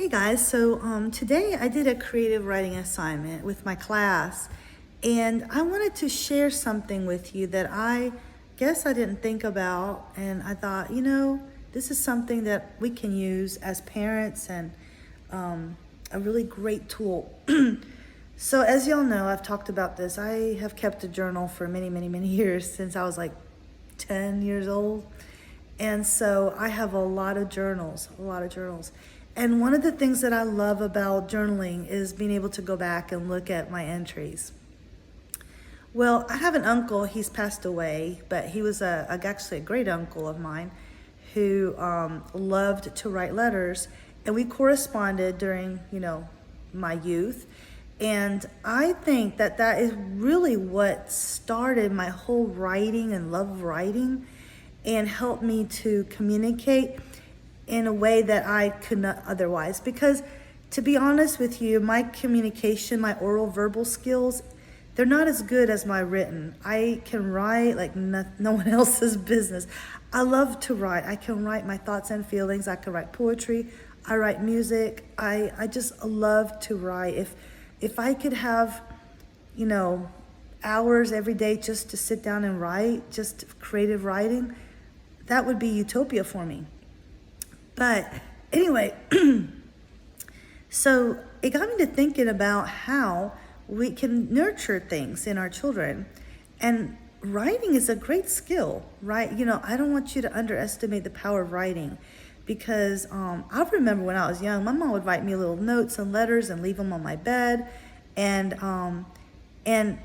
Hey guys, today I did a creative writing assignment with my class, and I wanted to share something with you that I guess I didn't think about, and I thought, this is something that we can use as parents and a really great tool. So as y'all know, I've talked about this. I have kept a journal for many, many, many years since I was like 10 years old. And so I have a lot of journals, And one of the things that I love about journaling is being able to go back and look at my entries. Well, I have an uncle, he's passed away, but he was actually a great uncle of mine who loved to write letters. And we corresponded during, my youth. And I think that is really what started my whole writing and love of writing and helped me to communicate in a way that I could not otherwise. Because to be honest with you, my communication, my oral verbal skills, they're not as good as my written. I can write like no one else's business. I love to write. I can write my thoughts and feelings. I can write poetry. I write music. I just love to write. If I could have, hours every day just to sit down and write, just creative writing, that would be utopia for me. But anyway, so it got me to thinking about how we can nurture things in our children. And writing is a great skill, right? I don't want you to underestimate the power of writing, because I remember when I was young, my mom would write me little notes and letters and leave them on my bed. And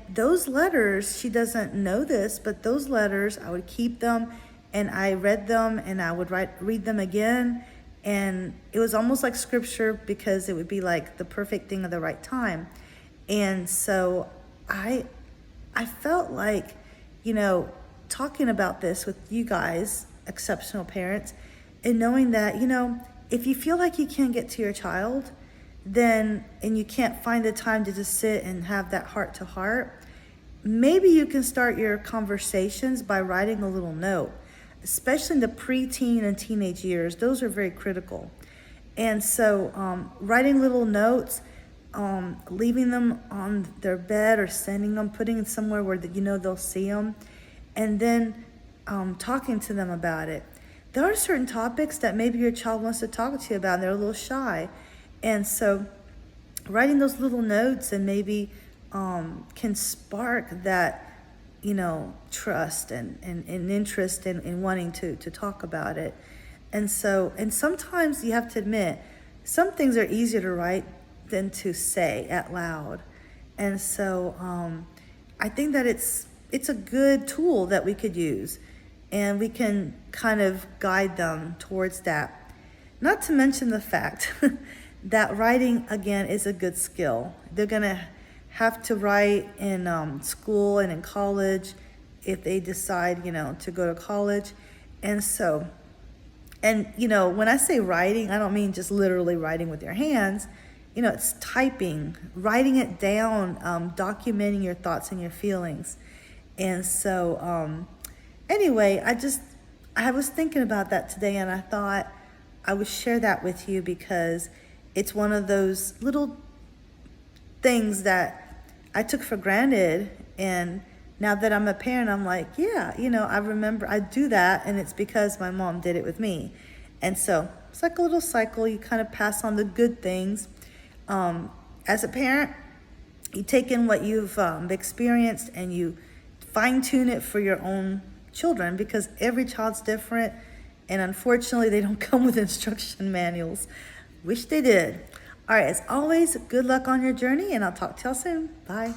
those letters, she doesn't know this, but those letters, I would keep them and I read them and I would read them again. And it was almost like scripture, because it would be like the perfect thing at the right time. And so I felt like, talking about this with you guys, exceptional parents, and knowing that, if you feel like you can't get to your child, and you can't find the time to just sit and have that heart to heart, maybe you can start your conversations by writing a little note, especially in the preteen and teenage years. Those are very critical. And so writing little notes, leaving them on their bed or sending them, putting it somewhere where they'll see them, and then talking to them about it. There are certain topics that maybe your child wants to talk to you about and they're a little shy. And so writing those little notes and maybe can spark that, trust and interest in wanting to talk about it. And sometimes you have to admit, some things are easier to write than to say out loud. And so I think that it's a good tool that we could use, and we can kind of guide them towards that. Not to mention the fact that writing, again, is a good skill. They're going to have to write in school and in college if they decide, to go to college. And so, when I say writing, I don't mean just literally writing with your hands. It's typing, writing it down, documenting your thoughts and your feelings. And so, anyway, I was thinking about that today, and I thought I would share that with you, because it's one of those little things that I took for granted. And now that I'm a parent, I'm like, yeah, I remember I do that, and it's because my mom did it with me. And so it's like a little cycle. You kind of pass on the good things. As a parent, you take in what you've experienced and you fine-tune it for your own children, because every child's different, and unfortunately they don't come with instruction manuals. Wish they did. All right, as always, good luck on your journey, and I'll talk to y'all soon. Bye.